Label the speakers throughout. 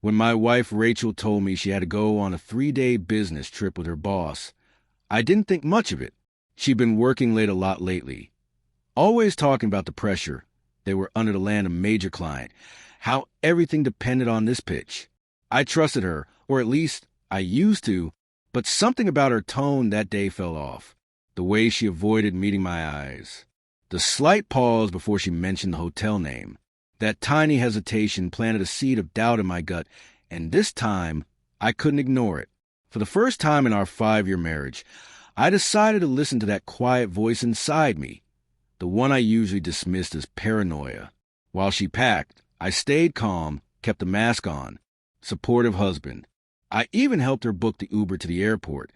Speaker 1: When my wife Rachel told me she had to go on a 3-day business trip with her boss, I didn't think much of it. She'd been working late a lot lately, always talking about the pressure they were under to land a major client, how everything depended on this pitch. I trusted her, or at least I used to, but something about her tone that day fell off. The way she avoided meeting my eyes. The slight pause before she mentioned the hotel name. That tiny hesitation planted a seed of doubt in my gut, and this time, I couldn't ignore it. For the first time in our 5-year marriage, I decided to listen to that quiet voice inside me, the one I usually dismissed as paranoia. While she packed, I stayed calm, kept the mask on, supportive husband. I even helped her book the Uber to the airport,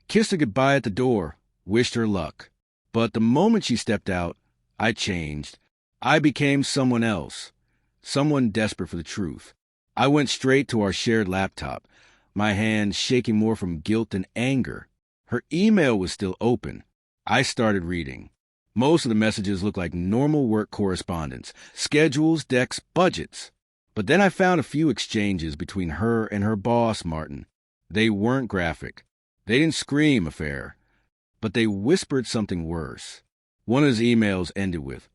Speaker 1: kissed her goodbye at the door, wished her luck. But the moment she stepped out, I changed. I became someone else, someone desperate for the truth. I went straight to our shared laptop, my hands shaking more from guilt than anger. Her email was still open. I started reading. Most of the messages looked like normal work correspondence, schedules, decks, budgets. But then I found a few exchanges between her and her boss, Martin. They weren't graphic. They didn't scream affair, but they whispered something worse. One of his emails ended with,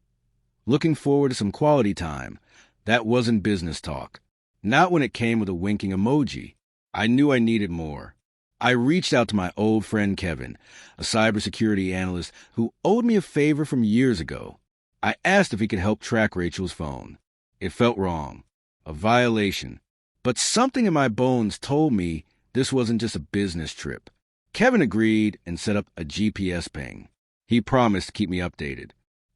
Speaker 1: "Looking forward to some quality time." That wasn't business talk. Not when it came with a winking emoji. I knew I needed more. I reached out to my old friend Kevin, a cybersecurity analyst who owed me a favor from years ago. I asked if he could help track Rachel's phone. It felt wrong, a violation. But something in my bones told me this wasn't just a business trip. Kevin agreed and set up a GPS ping. He promised to keep me updated.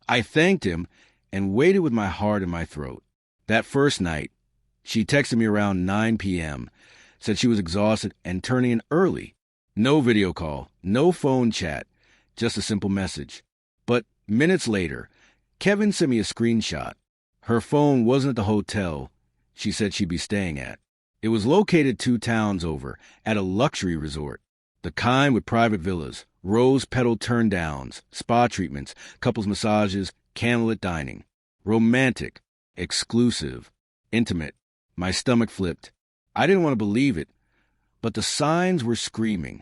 Speaker 1: I thanked him and waited with my heart in my throat. That first night, she texted me around 9 p.m., said she was exhausted and turning in early. No video call, no phone chat, just a simple message. But minutes later, Kevin sent me a screenshot. Her phone wasn't at the hotel she said she'd be staying at. It was located 2 towns over, at a luxury resort. The kind with private villas, rose petal turn-downs, spa treatments, couples massages, candlelit dining. Romantic, exclusive, intimate. My stomach flipped. I didn't want to believe it, but the signs were screaming.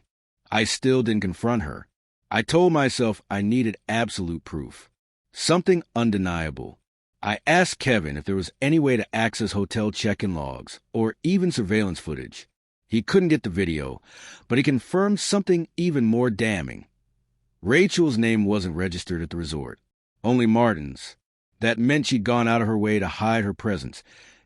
Speaker 1: I still didn't confront her. I told myself I needed absolute proof. Something undeniable. I asked Kevin if there was any way to access hotel check-in logs, or even surveillance footage. He couldn't get the video, but he confirmed something even more damning. Rachel's name wasn't registered at the resort, only Martin's. That meant she'd gone out of her way to hide her presence,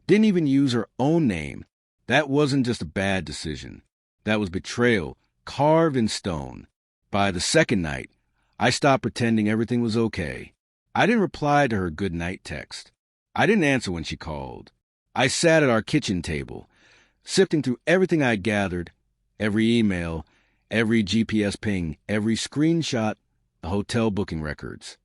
Speaker 1: didn't even use her own name. That wasn't just a bad decision. That was betrayal, carved in stone. By the second night, I stopped pretending everything was okay. I didn't reply to her goodnight text. I didn't answer when she called. I sat at our kitchen table, sifting through everything I'd gathered, every email, every GPS ping, every screenshot, the hotel booking records.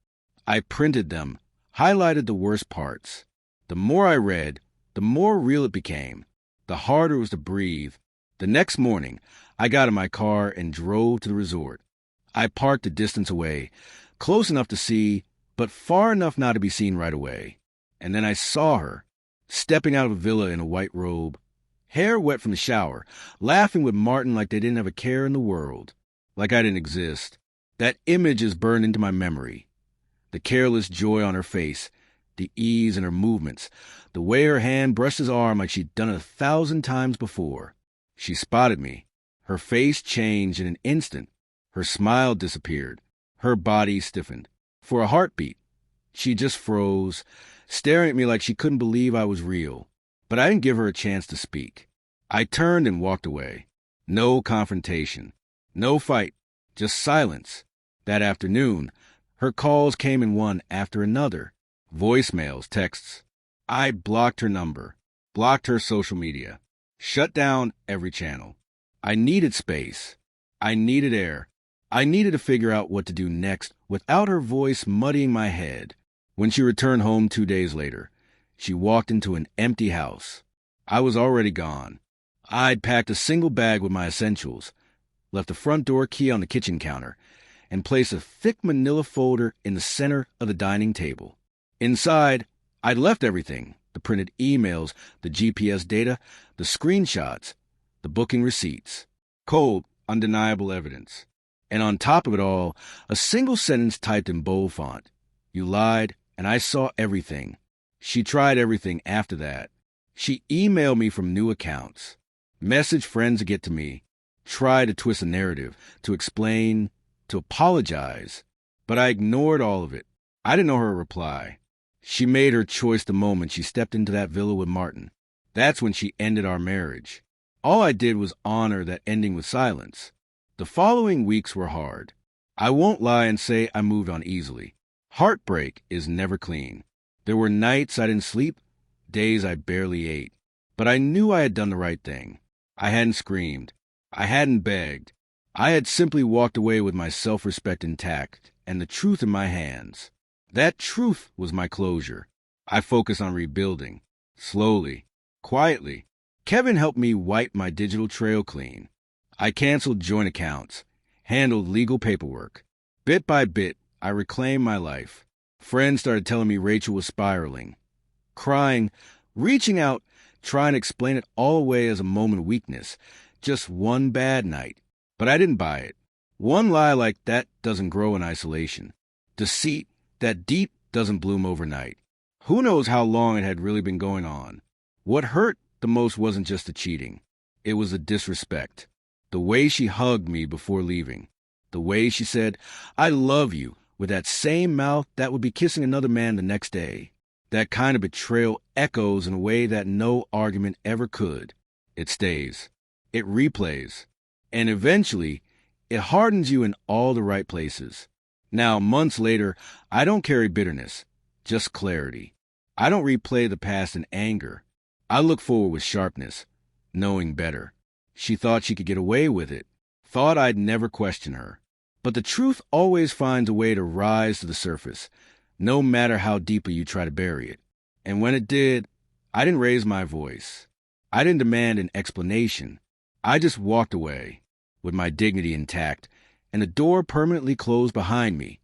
Speaker 1: I printed them, highlighted the worst parts. The more I read, the more real it became. The harder it was to breathe. The next morning, I got in my car and drove to the resort. I parked a distance away, close enough to see, but far enough not to be seen right away. And then I saw her, stepping out of a villa in a white robe, hair wet from the shower, laughing with Martin like they didn't have a care in the world, like I didn't exist. That image is burned into my memory. The careless joy on her face, the ease in her movements, the way her hand brushed his arm like she'd done it 1,000 times before. She spotted me. Her face changed in an instant. Her smile disappeared. Her body stiffened. For a heartbeat, she just froze, staring at me like she couldn't believe I was real. But I didn't give her a chance to speak. I turned and walked away. No confrontation. No fight. Just silence. That afternoon, her calls came in one after another. Voicemails, texts. I blocked her number, blocked her social media, shut down every channel. I needed space. I needed air. I needed to figure out what to do next without her voice muddying my head. When she returned home 2 days later, she walked into an empty house. I was already gone. I'd packed a single bag with my essentials, left the front door key on the kitchen counter, and placed a thick manila folder in the center of the dining table. Inside, I'd left everything, The printed emails, the GPS data, the screenshots, the booking receipts. Cold, undeniable evidence. And on top of it all, a single sentence typed in bold font. You lied, and I saw everything. She tried everything after that. She emailed me from new accounts, messaged friends to get to me, tried to twist a narrative, to explain, to apologize. But I ignored all of it. I didn't know her reply. She made her choice the moment she stepped into that villa with Martin. That's when she ended our marriage. All I did was honor that ending with silence. The following weeks were hard. I won't lie and say I moved on easily. Heartbreak is never clean. There were nights I didn't sleep, days I barely ate. But I knew I had done the right thing. I hadn't screamed. I hadn't begged. I had simply walked away with my self-respect intact and the truth in my hands. That truth was my closure. I focused on rebuilding. Slowly. Quietly. Kevin helped me wipe my digital trail clean. I canceled joint accounts, handled legal paperwork. Bit by bit, I reclaimed my life. Friends started telling me Rachel was spiraling. Crying, reaching out, trying to explain it all away as a moment of weakness. Just one bad night. But I didn't buy it. One lie like that doesn't grow in isolation. Deceit that deep doesn't bloom overnight. Who knows how long it had really been going on? What hurt the most wasn't just the cheating. It was the disrespect. The way she hugged me before leaving. The way she said, "I love you," with that same mouth that would be kissing another man the next day. That kind of betrayal echoes in a way that no argument ever could. It stays. It replays. And eventually, it hardens you in all the right places. Now, months later, I don't carry bitterness, just clarity. I don't replay the past in anger. I look forward with sharpness, knowing better. She thought she could get away with it, thought I'd never question her. But the truth always finds a way to rise to the surface, no matter how deeply you try to bury it. And when it did, I didn't raise my voice. I didn't demand an explanation. I just walked away, with my dignity intact, and the door permanently closed behind me.